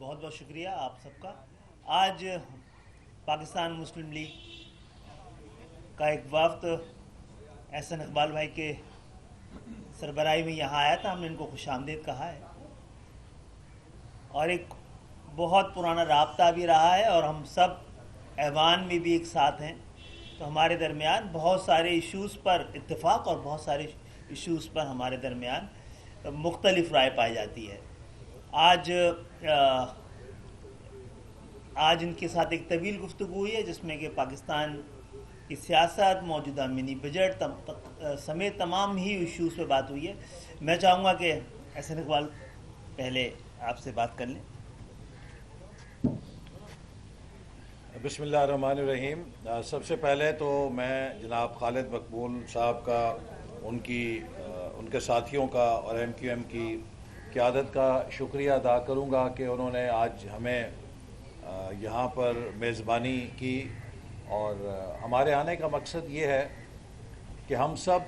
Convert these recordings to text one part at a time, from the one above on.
بہت بہت شکریہ آپ سب کا. آج پاکستان مسلم لیگ کا ایک وفد احسن اقبال بھائی کے سربراہی میں یہاں آیا تھا. ہم نے ان کو خوش آمدید کہا ہے اور ایک بہت پرانا رابطہ بھی رہا ہے اور ہم سب ایوان میں بھی ایک ساتھ ہیں. تو ہمارے درمیان بہت سارے ایشوز پر اتفاق اور بہت سارے ایشوز پر ہمارے درمیان مختلف رائے پائی جاتی ہے. آج ان کے ساتھ ایک طویل گفتگو ہوئی ہے جس میں کہ پاکستان کی سیاست، موجودہ منی بجٹ سمیت تمام ہی ایشوز پہ بات ہوئی ہے. میں چاہوں گا کہ احسن اقبال پہلے آپ سے بات کر لیں. بسم اللہ الرحمن الرحیم. سب سے پہلے تو میں جناب خالد مقبول صاحب کا ان کے ساتھیوں کا اور ایم کیو ایم کی قیادت کا شکریہ ادا کروں گا کہ انہوں نے آج ہمیں یہاں پر میزبانی کی. اور ہمارے آنے کا مقصد یہ ہے کہ ہم سب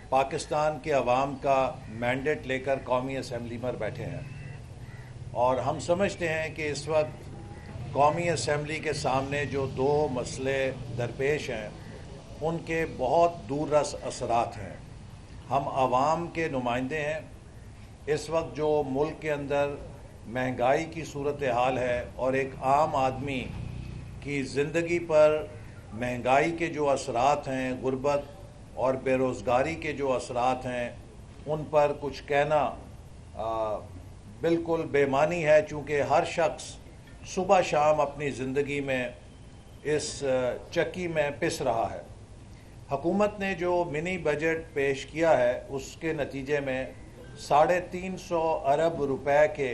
پاکستان کے عوام کا مینڈیٹ لے کر قومی اسمبلی پر بیٹھے ہیں اور ہم سمجھتے ہیں کہ اس وقت قومی اسمبلی کے سامنے جو دو مسئلے درپیش ہیں ان کے بہت دور رس اثرات ہیں. ہم عوام کے نمائندے ہیں. اس وقت جو ملک کے اندر مہنگائی کی صورتحال ہے اور ایک عام آدمی کی زندگی پر مہنگائی کے جو اثرات ہیں، غربت اور بے روزگاری کے جو اثرات ہیں، ان پر کچھ کہنا بالکل بے معنی ہے، چونکہ ہر شخص صبح شام اپنی زندگی میں اس چکی میں پس رہا ہے. حکومت نے جو منی بجٹ پیش کیا ہے اس کے نتیجے میں 350 ارب روپے کے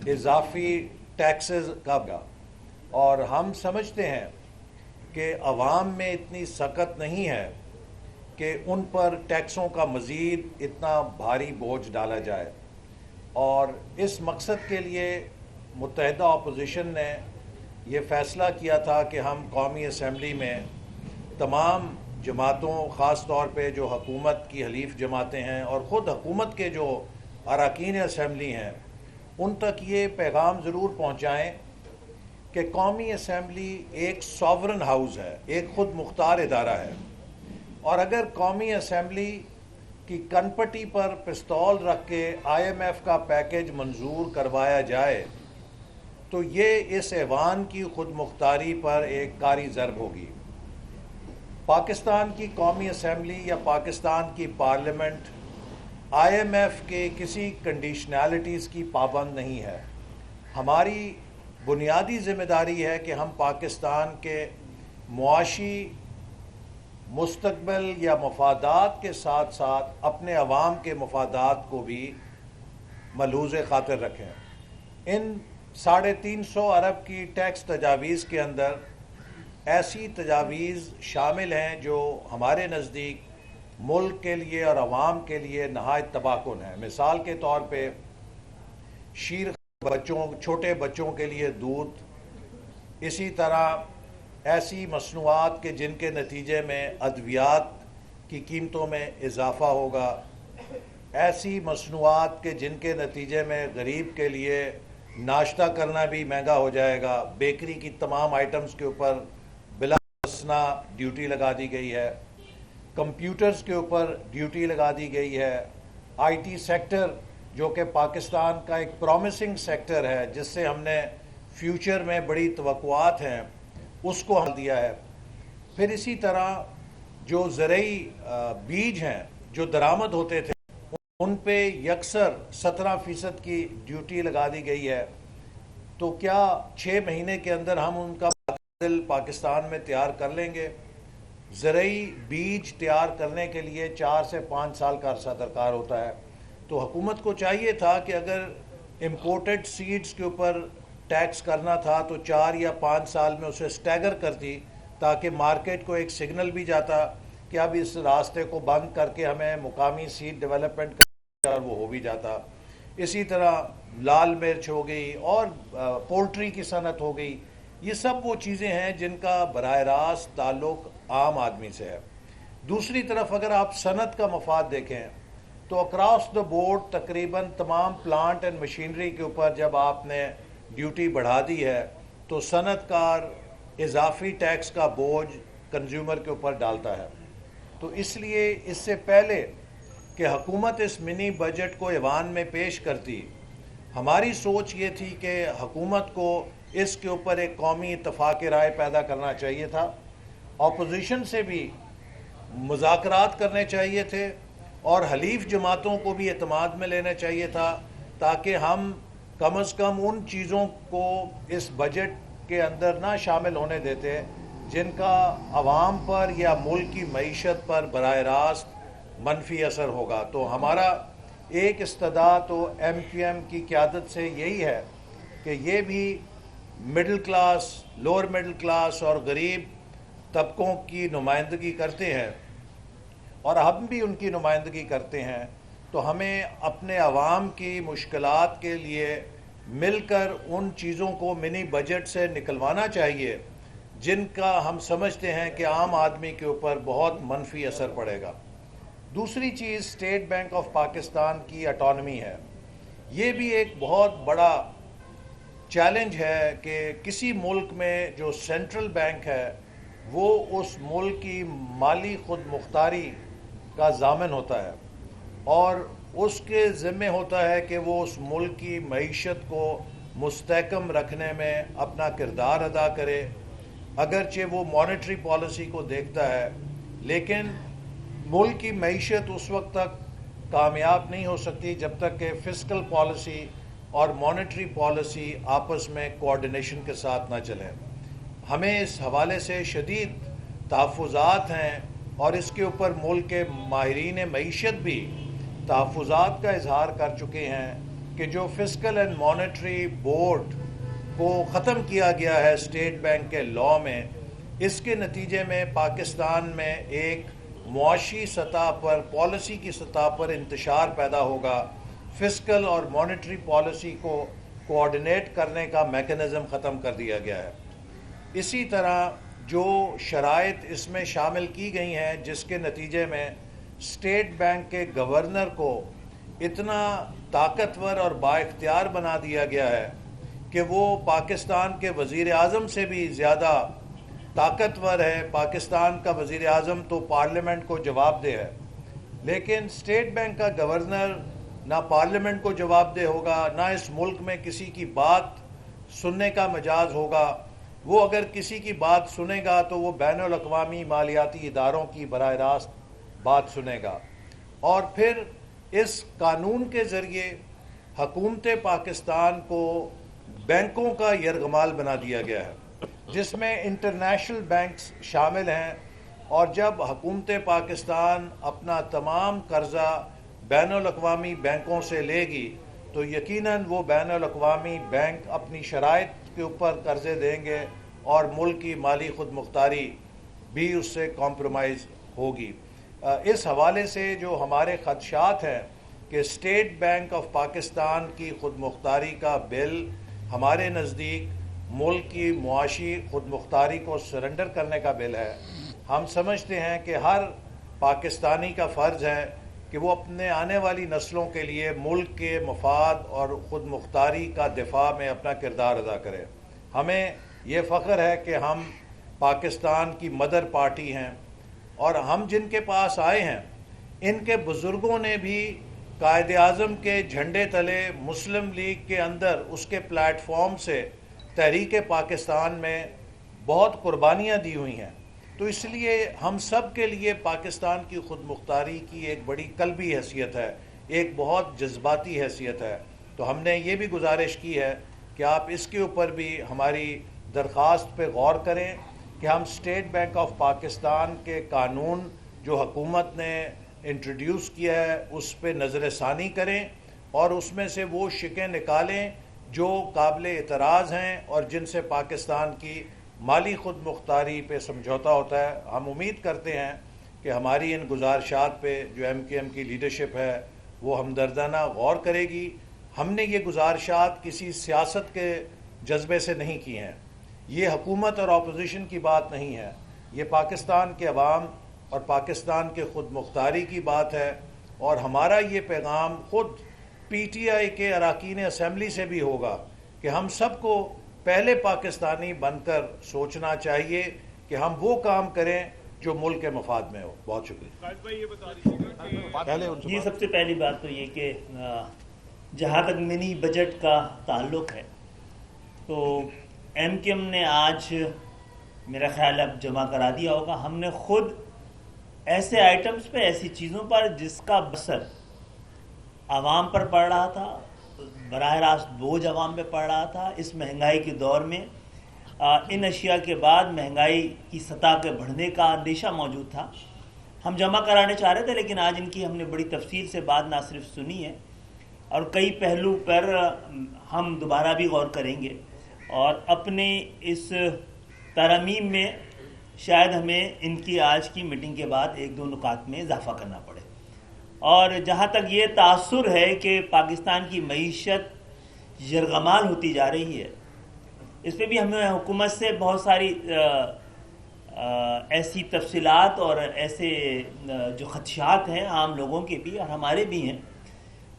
اضافی ٹیکسز کا گا اور ہم سمجھتے ہیں کہ عوام میں اتنی سخت نہیں ہے کہ ان پر ٹیکسوں کا مزید اتنا بھاری بوجھ ڈالا جائے. اور اس مقصد کے لیے متحدہ اپوزیشن نے یہ فیصلہ کیا تھا کہ ہم قومی اسمبلی میں تمام جماعتوں، خاص طور پہ جو حکومت کی حلیف جماعتیں ہیں اور خود حکومت کے جو اراکین اسمبلی ہیں، ان تک یہ پیغام ضرور پہنچائیں کہ قومی اسمبلی ایک ساورن ہاؤس ہے، ایک خود مختار ادارہ ہے. اور اگر قومی اسمبلی کی کنپٹی پر پستول رکھ کے IMF کا پیکج منظور کروایا جائے تو یہ اس ایوان کی خود مختاری پر ایک کاری ضرب ہوگی. پاکستان کی قومی اسمبلی یا پاکستان کی پارلیمنٹ IMF کے کسی کنڈیشنالٹیز کی پابند نہیں ہے. ہماری بنیادی ذمہ داری ہے کہ ہم پاکستان کے معاشی مستقبل یا مفادات کے ساتھ ساتھ اپنے عوام کے مفادات کو بھی ملحوظ خاطر رکھیں. ان 350 ارب کی ٹیکس تجاویز کے اندر ایسی تجاویز شامل ہیں جو ہمارے نزدیک ملک کے لیے اور عوام کے لیے نہایت تباہ کن ہیں. مثال کے طور پہ چھوٹے بچوں کے لیے دودھ، اسی طرح ایسی مصنوعات کے جن کے نتیجے میں ادویات کی قیمتوں میں اضافہ ہوگا، ایسی مصنوعات کے جن کے نتیجے میں غریب کے لیے ناشتہ کرنا بھی مہنگا ہو جائے گا. بیکری کی تمام آئٹمز کے اوپر بلا استثناء ڈیوٹی لگا دی گئی ہے. کمپیوٹرز کے اوپر ڈیوٹی لگا دی گئی ہے. IT سیکٹر جو کہ پاکستان کا ایک پرومسنگ سیکٹر ہے جس سے ہم نے فیوچر میں بڑی توقعات ہیں، اس کو ہم دیا ہے. پھر اسی طرح جو زرعی بیج ہیں جو درآمد ہوتے تھے ان پہ یکسر 17% کی ڈیوٹی لگا دی گئی ہے. تو کیا 6 مہینے کے اندر ہم ان کا معادل پاکستان میں تیار کر لیں گے؟ زرعی بیج تیار کرنے کے لیے 4 سے 5 سال کا عرصہ درکار ہوتا ہے. تو حکومت کو چاہیے تھا کہ اگر امپورٹڈ سیڈز کے اوپر ٹیکس کرنا تھا تو 4 یا 5 سال میں اسے سٹیگر کرتی تاکہ مارکیٹ کو ایک سگنل بھی جاتا کہ اب اس راستے کو بند کر کے ہمیں مقامی سیڈ ڈیولپمنٹ اور وہ ہو بھی جاتا. اسی طرح لال مرچ ہو گئی اور پولٹری کی صنعت ہو گئی. یہ سب وہ چیزیں ہیں جن کا براہ راست تعلق عام آدمی سے ہے. دوسری طرف اگر آپ صنعت کا مفاد دیکھیں تو اکراس دا بورڈ تقریباً تمام پلانٹ اینڈ مشینری کے اوپر جب آپ نے ڈیوٹی بڑھا دی ہے تو صنعت کار اضافی ٹیکس کا بوجھ کنزیومر کے اوپر ڈالتا ہے. تو اس لیے اس سے پہلے کہ حکومت اس منی بجٹ کو ایوان میں پیش کرتی، ہماری سوچ یہ تھی کہ حکومت کو اس کے اوپر ایک قومی اتفاق رائے پیدا کرنا چاہیے تھا، اپوزیشن سے بھی مذاکرات کرنے چاہیے تھے اور حلیف جماعتوں کو بھی اعتماد میں لینا چاہیے تھا، تاکہ ہم کم از کم ان چیزوں کو اس بجٹ کے اندر نہ شامل ہونے دیتے جن کا عوام پر یا ملک کی معیشت پر براہ راست منفی اثر ہوگا. تو ہمارا ایک استدعا تو ایم کیو ایم کی قیادت سے یہی ہے کہ یہ بھی middle class, lower middle class اور غریب طبقوں کی نمائندگی کرتے ہیں اور ہم بھی ان کی نمائندگی کرتے ہیں. تو ہمیں اپنے عوام کی مشکلات کے لیے مل کر ان چیزوں کو منی بجٹ سے نکلوانا چاہیے جن کا ہم سمجھتے ہیں کہ عام آدمی کے اوپر بہت منفی اثر پڑے گا. دوسری چیز اسٹیٹ بینک آف پاکستان کی اٹانومی ہے. یہ بھی ایک بہت بڑا چیلنج ہے کہ کسی ملک میں جو سینٹرل بینک ہے وہ اس ملک کی مالی خود مختاری کا ضامن ہوتا ہے اور اس کے ذمہ ہوتا ہے کہ وہ اس ملک کی معیشت کو مستحکم رکھنے میں اپنا کردار ادا کرے. اگرچہ وہ مانیٹری پالیسی کو دیکھتا ہے لیکن ملک کی معیشت اس وقت تک کامیاب نہیں ہو سکتی جب تک کہ فسکل پالیسی اور مانیٹری پالیسی آپس میں کوآرڈینیشن کے ساتھ نہ چلیں. ہمیں اس حوالے سے شدید تحفظات ہیں اور اس کے اوپر ملک کے ماہرین معیشت بھی تحفظات کا اظہار کر چکے ہیں کہ جو فسکل اینڈ مانیٹری بورڈ کو ختم کیا گیا ہے اسٹیٹ بینک کے لاء میں، اس کے نتیجے میں پاکستان میں ایک معاشی سطح پر، پالیسی کی سطح پر انتشار پیدا ہوگا. فسکل اور مانیٹری پالیسی کو کوآرڈینیٹ کرنے کا میکنزم ختم کر دیا گیا ہے. اسی طرح جو شرائط اس میں شامل کی گئی ہیں جس کے نتیجے میں اسٹیٹ بینک کے گورنر کو اتنا طاقتور اور با اختیار بنا دیا گیا ہے کہ وہ پاکستان کے وزیر اعظم سے بھی زیادہ طاقتور ہے. پاکستان کا وزیر اعظم تو پارلیمنٹ کو جواب دہ ہے لیکن اسٹیٹ بینک کا گورنر نہ پارلیمنٹ کو جواب دہ ہوگا، نہ اس ملک میں کسی کی بات سننے کا مجاز ہوگا. وہ اگر کسی کی بات سنے گا تو وہ بین الاقوامی مالیاتی اداروں کی براہ راست بات سنے گا. اور پھر اس قانون کے ذریعے حکومت پاکستان کو بینکوں کا یرغمال بنا دیا گیا ہے جس میں انٹرنیشنل بینکس شامل ہیں، اور جب حکومت پاکستان اپنا تمام قرضہ بین الاقوامی بینکوں سے لے گی تو یقیناً وہ بین الاقوامی بینک اپنی شرائط کے اوپر قرضے دیں گے اور ملک کی مالی خود مختاری بھی اس سے کمپرومائز ہوگی. اس حوالے سے جو ہمارے خدشات ہیں کہ اسٹیٹ بینک آف پاکستان کی خود مختاری کا بل ہمارے نزدیک ملک کی معاشی خود مختاری کو سرنڈر کرنے کا بل ہے. ہم سمجھتے ہیں کہ ہر پاکستانی کا فرض ہے کہ وہ اپنے آنے والی نسلوں کے لیے ملک کے مفاد اور خود مختاری کا دفاع میں اپنا کردار ادا کرے. ہمیں یہ فخر ہے کہ ہم پاکستان کی مدر پارٹی ہیں اور ہم جن کے پاس آئے ہیں ان کے بزرگوں نے بھی قائد اعظم کے جھنڈے تلے مسلم لیگ کے اندر اس کے پلیٹ فارم سے تحریک پاکستان میں بہت قربانیاں دی ہوئی ہیں. تو اس لیے ہم سب کے لیے پاکستان کی خود مختاری کی ایک بڑی قلبی حیثیت ہے، ایک بہت جذباتی حیثیت ہے. تو ہم نے یہ بھی گزارش کی ہے کہ آپ اس کے اوپر بھی ہماری درخواست پہ غور کریں کہ ہم اسٹیٹ بینک آف پاکستان کے قانون جو حکومت نے انٹروڈیوس کیا ہے اس پہ نظر ثانی کریں اور اس میں سے وہ شقیں نکالیں جو قابل اعتراض ہیں اور جن سے پاکستان کی مالی خود مختاری پہ سمجھوتا ہوتا ہے. ہم امید کرتے ہیں کہ ہماری ان گزارشات پہ جو ایم کیو ایم کی لیڈرشپ ہے وہ ہمدردانہ غور کرے گی. ہم نے یہ گزارشات کسی سیاست کے جذبے سے نہیں کی ہیں، یہ حکومت اور اپوزیشن کی بات نہیں ہے، یہ پاکستان کے عوام اور پاکستان کے خود مختاری کی بات ہے. اور ہمارا یہ پیغام خود پی ٹی آئی کے اراکین اسمبلی سے بھی ہوگا کہ ہم سب کو پہلے پاکستانی بن کر سوچنا چاہیے کہ ہم وہ کام کریں جو ملک کے مفاد میں ہو. بہت شکریہ. جی، سب سے پہلی بات تو یہ کہ جہاں تک منی بجٹ کا تعلق ہے تو ایم کیو ایم نے آج میرا خیال اب جمع کرا دیا ہوگا. ہم نے خود ایسے آئٹمز پہ، ایسی چیزوں پر جس کا اثر عوام پر پڑ رہا تھا، براہ راست بوجھ عوام پہ پڑ رہا تھا اس مہنگائی کے دور میں، ان اشیاء کے بعد مہنگائی کی سطح کے بڑھنے کا اندیشہ موجود تھا. ہم جمع کرانے چاہ رہے تھے، لیکن آج ان کی ہم نے بڑی تفصیل سے بات نہ صرف سنی ہے اور کئی پہلو پر ہم دوبارہ بھی غور کریں گے، اور اپنے اس ترمیم میں شاید ہمیں ان کی آج کی میٹنگ کے بعد ایک دو نکات میں اضافہ کرنا پڑے. اور جہاں تک یہ تاثر ہے کہ پاکستان کی معیشت یرغمال ہوتی جا رہی ہے، اس پہ بھی ہمیں حکومت سے بہت ساری ایسی تفصیلات اور ایسے جو خدشات ہیں عام لوگوں کے بھی اور ہمارے بھی ہیں،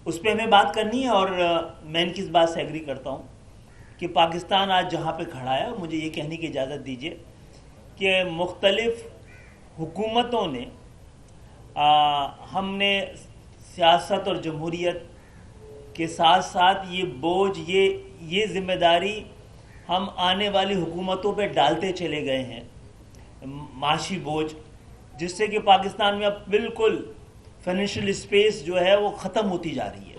اس پہ ہمیں بات کرنی ہے. اور میں ان کی اس بات سے ایگری کرتا ہوں کہ پاکستان آج جہاں پہ کھڑا ہے، مجھے یہ کہنے کی اجازت دیجیے کہ مختلف حکومتوں نے ہم نے سیاست اور جمہوریت کے ساتھ ساتھ یہ بوجھ، یہ ذمہ داری ہم آنے والی حکومتوں پہ ڈالتے چلے گئے ہیں، معاشی بوجھ، جس سے کہ پاکستان میں اب بالکل فائنینشیل اسپیس جو ہے وہ ختم ہوتی جا رہی ہے.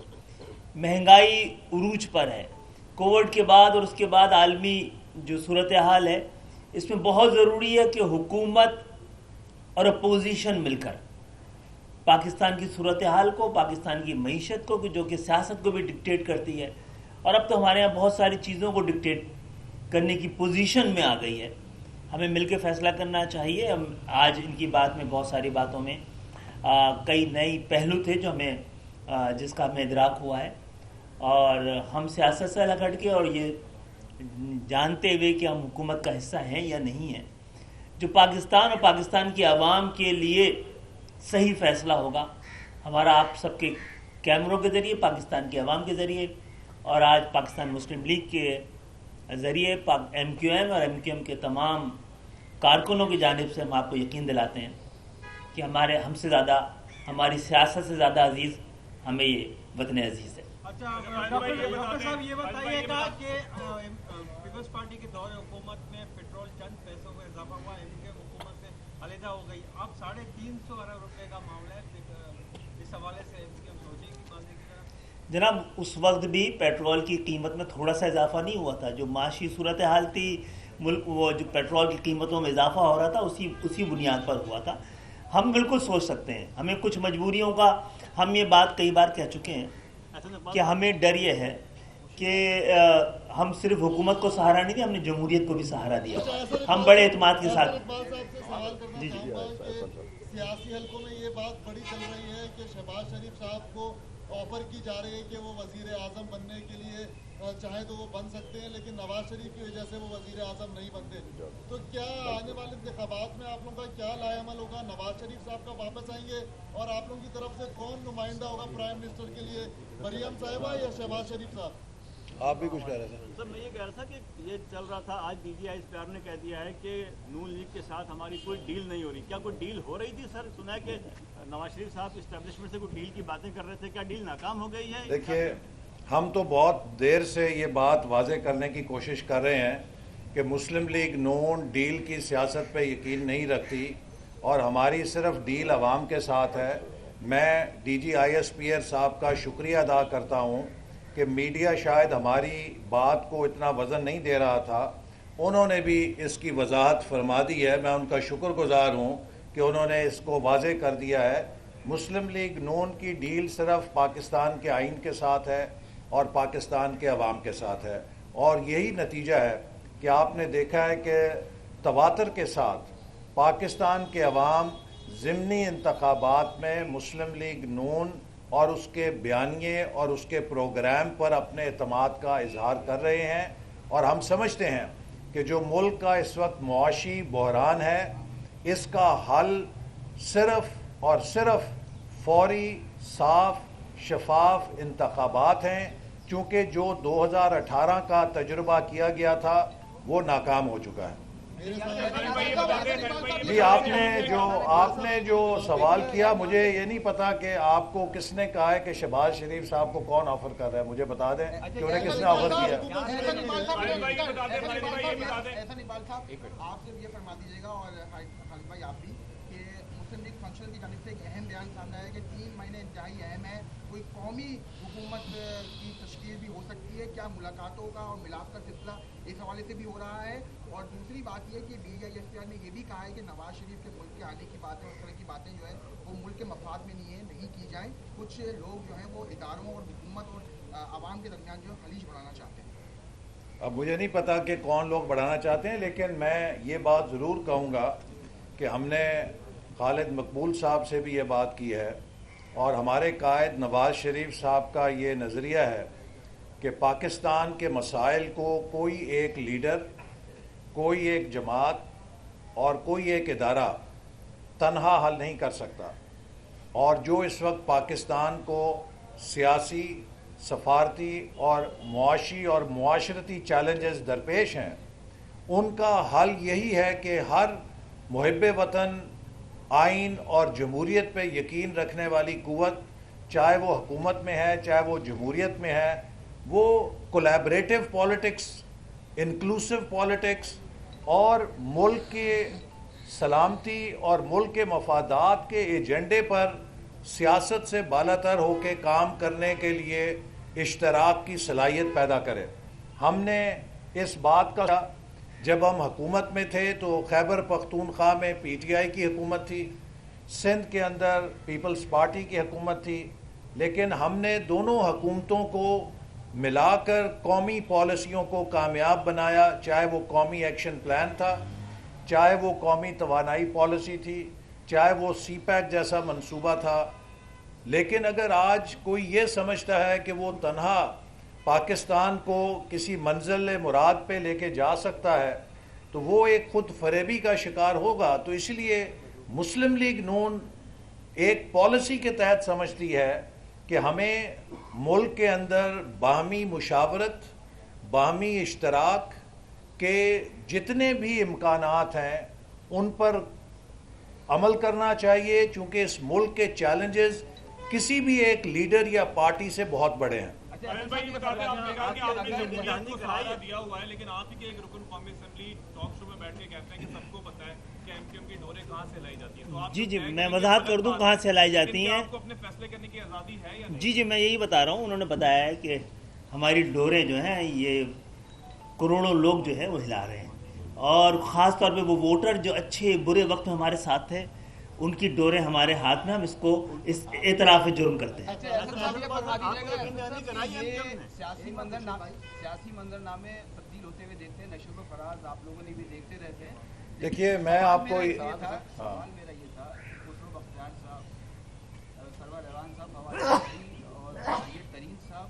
مہنگائی عروج پر ہے. کووڈ کے بعد اور اس کے بعد عالمی جو صورتحال ہے، اس میں بہت ضروری ہے کہ حکومت اور اپوزیشن مل کر پاکستان کی صورتحال کو، پاکستان کی معیشت کو، جو کہ سیاست کو بھی ڈکٹیٹ کرتی ہے، اور اب تو ہمارے یہاں بہت ساری چیزوں کو ڈکٹیٹ کرنے کی پوزیشن میں آ گئی ہے. ہمیں مل کے فیصلہ کرنا چاہیے. ہم آج ان کی بات میں بہت ساری باتوں میں کئی نئی پہلو تھے جو جس کا ہمیں ادراک ہوا ہے، اور ہم سیاست سے الگ ہٹ کے اور یہ جانتے ہوئے کہ ہم حکومت کا حصہ ہیں یا نہیں ہیں، جو پاکستان اور پاکستان کی عوام کے لیے صحیح فیصلہ ہوگا، ہمارا آپ سب کے کیمروں کے ذریعے، پاکستان کی عوام کے ذریعے، اور آج پاکستان مسلم لیگ کے ذریعے ایم کیو ایم اور ایم کیو ایم کے تمام کارکنوں کی جانب سے ہم آپ کو یقین دلاتے ہیں کہ ہم سے زیادہ، ہماری سیاست سے زیادہ عزیز ہمیں یہ وطن عزیز ہے. ڈاکٹر صاحب یہ بتائیے گا کہ پیپلز پارٹی کے دور حکومت میں پیٹرول چند پیسوں میں اضافہ ہوا، ایم کیو ایم حکومت سے علیحدہ ہو گئی، اب 350 ارب روپے کا معاملہ ہے، اس حوالے سے ایم کیو ایم سوچے گی ماننے کی طرح؟ جناب، اس وقت بھی پیٹرول کی قیمت میں تھوڑا سا اضافہ نہیں ہوا تھا. جو معاشی صورتحال تھی ملک، وہ جو پیٹرول کی قیمتوں میں اضافہ ہو رہا تھا اسی بنیاد پر ہوا تھا. ہم بالکل سوچ سکتے ہیں، ہمیں کچھ مجبوریوں کا، ہم یہ بات کئی بار کہہ چکے ہیں کہ ہمیں ڈر یہ ہے کہ ہم صرف حکومت کو سہارا نہیں دیا، ہم نے جمہوریت کو بھی سہارا دیا. ہم بڑے اعتماد کے ساتھ سیاسی حلقوں میں یہ بات بڑی چل رہی ہے کہ شہباز شریف صاحب کو آفر کی جا رہی ہے کہ وہ وزیر اعظم بننے کے لیے چاہے تو وہ بن سکتے ہیں، لیکن نواز شریف کی وجہ سے وہ وزیر اعظم نہیں بنتے. تو کیا آنے والے انتخابات میں آپ لوگوں کا کیا لائے عمل ہوگا؟ نواز شریف صاحب کا واپس آئیں گے اور آپ لوگوں کی طرف سے کون نمائندہ ہوگا پرائم منسٹر کے لیے، مریم صاحبہ یا شہباز شریف صاحب؟ آپ بھی کچھ کہہ رہے تھے سر. میں یہ کہہ رہا تھا کہ یہ چل رہا تھا، آج ڈی جی آئی اس پیار نے کہہ دیا ہے کہ نون لیگ کے ساتھ ہماری کوئی ڈیل نہیں ہو رہی. کیا کوئی ڈیل ہو رہی تھی سر؟ سنا ہے کہ نواز شریف صاحب اسٹیبلشمنٹ سے کوئی ڈیل کی باتیں کر رہے تھے، کیا ڈیل ناکام ہو گئی ہے؟ دیکھیے، ہم تو بہت دیر سے یہ بات واضح کرنے کی کوشش کر رہے ہیں کہ مسلم لیگ نون ڈیل کی سیاست پہ یقین نہیں رکھتی اور ہماری صرف ڈیل عوام کے ساتھ ہے. میں D G I S P R صاحب کا شکریہ ادا کرتا ہوں کہ میڈیا شاید ہماری بات کو اتنا وزن نہیں دے رہا تھا، انہوں نے بھی اس کی وضاحت فرما دی ہے. میں ان کا شکر گزار ہوں کہ انہوں نے اس کو واضح کر دیا ہے. مسلم لیگ نون کی ڈیل صرف پاکستان کے آئین کے ساتھ ہے اور پاکستان کے عوام کے ساتھ ہے، اور یہی نتیجہ ہے کہ آپ نے دیکھا ہے کہ تواتر کے ساتھ پاکستان کے عوام ضمنی انتخابات میں مسلم لیگ نون اور اس کے بیانیے اور اس کے پروگرام پر اپنے اعتماد کا اظہار کر رہے ہیں. اور ہم سمجھتے ہیں کہ جو ملک کا اس وقت معاشی بحران ہے، اس کا حل صرف اور صرف فوری، صاف، شفاف انتخابات ہیں چونکہ جو 2018 کا تجربہ کیا گیا تھا وہ ناکام ہو چکا ہے. جی آپ نے جو سوال کیا، مجھے یہ نہیں پتا کہ آپ کو کس نے کہا ہے کہ شہباز شریف صاحب کو کون آفر کر رہا ہے. مجھے بتا دیں کہ انہیں کس نے آفر کیا. احسان اقبال صاحب آپ سے یہ فرما دیجیے گا اور خالد بھائی آپ بھی کہ مسلم لیگ فنکشنل کی جانب سے ایک اہم بیان سامنے آیا کہ 3 مہینے انتہائی اہم ہے، کوئی قومی حکومت کی تشکیل بھی ہو سکتی ہے. کیا ملاقاتوں کا اور ملاپ کا سلسلہ اس حوالے سے بھی ہو رہا ہے؟ اور دوسری بات یہ کہ BJP نے یہ بھی کہا ہے کہ نواز شریف کے ملک کے آنے کی باتیں اور اس طرح کی باتیں جو ہے وہ ملک کے مفاد میں نہیں کی جائیں. کچھ لوگ جو ہیں وہ اداروں اور حکومت اور عوام کے درمیان جو ہے خلیج بڑھانا چاہتے ہیں. اب مجھے نہیں پتا کہ کون لوگ بڑھانا چاہتے ہیں، لیکن میں یہ بات ضرور کہوں گا کہ ہم نے خالد مقبول صاحب سے بھی یہ بات کی ہے اور ہمارے قائد نواز شریف صاحب کا یہ نظریہ ہے کہ پاکستان کے مسائل کو کوئی ایک لیڈر، کوئی ایک جماعت اور کوئی ایک ادارہ تنہا حل نہیں کر سکتا. اور جو اس وقت پاکستان کو سیاسی، سفارتی اور معاشی اور معاشرتی چیلنجز درپیش ہیں، ان کا حل یہی ہے کہ ہر محب وطن، آئین اور جمہوریت پہ یقین رکھنے والی قوت، چاہے وہ حکومت میں ہے چاہے وہ جمہوریت میں ہے، وہ کولیبریٹو پالیٹکس، انکلوسیو پالیٹکس اور ملک کے سلامتی اور ملک کے مفادات کے ایجنڈے پر سیاست سے بالاتر ہو کے کام کرنے کے لیے اشتراک کی صلاحیت پیدا کرے. ہم نے اس بات کا، جب ہم حکومت میں تھے تو خیبر پختونخوا میں PTI کی حکومت تھی، سندھ کے اندر پیپلز پارٹی کی حکومت تھی، لیکن ہم نے دونوں حکومتوں کو ملا کر قومی پالیسیوں کو کامیاب بنایا، چاہے وہ قومی ایکشن پلان تھا، چاہے وہ قومی توانائی پالیسی تھی، چاہے وہ CPEC جیسا منصوبہ تھا. لیکن اگر آج کوئی یہ سمجھتا ہے کہ وہ تنہا پاکستان کو کسی منزل مراد پہ لے کے جا سکتا ہے تو وہ ایک خود فریبی کا شکار ہوگا. تو اس لیے مسلم لیگ نون ایک پالیسی کے تحت سمجھتی ہے کہ ہمیں ملک کے اندر باہمی مشاورت، باہمی اشتراک کے جتنے بھی امکانات ہیں ان پر عمل کرنا چاہیے، چونکہ اس ملک کے چیلنجز کسی بھی ایک لیڈر یا پارٹی سے بہت بڑے ہیں. بھائی بتا دیں، آپ نے کہا کہ آپ نے جمہوریت کو سہارا دیا ہوا ہے، لیکن آپ ہی کے ایک رکن قومی اسمبلی ٹاک شو میں بیٹھ کے کہتے ہیں کہ سب کو پتہ ہے کہ MQM کی ڈوریں کہاں سے لائی جاتی ہیں. جی میں وضاحت کر دوں کہاں سے لائی جاتی ہیں. آپ کو اپنے فیصلے کرنے کی آزادی ہے یا نہیں؟ جی میں یہی بتا رہا ہوں. انہوں نے بتایا ہے کہ ہماری ڈوریں جو ہیں یہ کروڑوں لوگ جو ہے وہ ہلا رہے ہیں، اور خاص طور پہ وہ ووٹر جو اچھے برے وقت میں ہمارے ساتھ تھے، ان کی ڈوریں ہمارے ہاتھ میں، ہم اس کو اس اعتراف جرم کرتے ہیں. سیاسی منظر نامے تبدیل ہوتے ہوئے دیکھتے ہیں، نشر و فراز آپ لوگوں نے بھی دیکھتے رہتے ہیں. دیکھیے میں آپ کو سوال میرا یہ تھا، خسرو بختیار صاحب، سرور ایوان صاحب، اور سید ترین صاحب،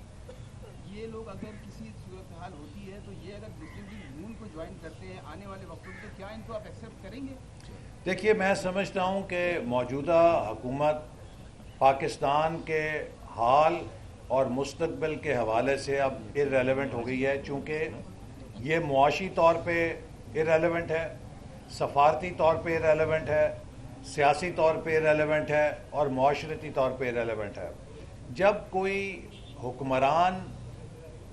یہ لوگ اگر کسی صورتحال ہوتی ہے تو یہ اگر مسلم لیگ نون کو جوائن کرتے ہیں آنے والے وقتوں میں تو کیا ان کو آپ ایکسیپٹ کریں گے؟ دیکھیے میں سمجھتا ہوں کہ موجودہ حکومت پاکستان کے حال اور مستقبل کے حوالے سے اب irrelevant ہو گئی ہے، چونکہ یہ معاشی طور پہ irrelevant ہے، سفارتی طور پہ irrelevant ہے، سیاسی طور پہ irrelevant ہے اور معاشرتی طور پہ irrelevant ہے. جب کوئی حکمران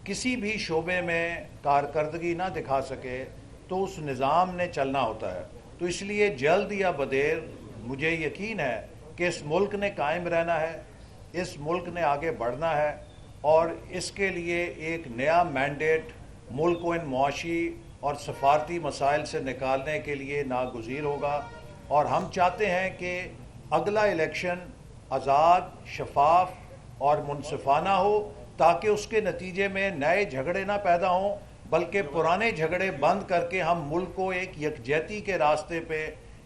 کسی بھی شعبے میں کارکردگی نہ دکھا سکے تو اس نظام نے چلنا ہوتا ہے. تو اس لیے جلد یا بدیر مجھے یقین ہے کہ اس ملک نے قائم رہنا ہے، اس ملک نے آگے بڑھنا ہے، اور اس کے لیے ایک نیا مینڈیٹ ملک کو ان معاشی اور سفارتی مسائل سے نکالنے کے لیے ناگزیر ہوگا. اور ہم چاہتے ہیں کہ اگلا الیکشن آزاد، شفاف اور منصفانہ ہو، تاکہ اس کے نتیجے میں نئے جھگڑے نہ پیدا ہوں، بلکہ پرانے جھگڑے بند کر کے ہم ملک کو ایک یکجہتی کے راستے پہ،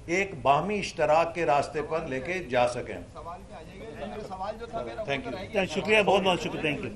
ایک باہمی اشتراک کے راستے پر لے کے جا سکیں. سوال پہ آ جائے گا. سوال جو تھا میرا، تھینک یو. شکریہ، بہت بہت شکریہ، تھینک یو.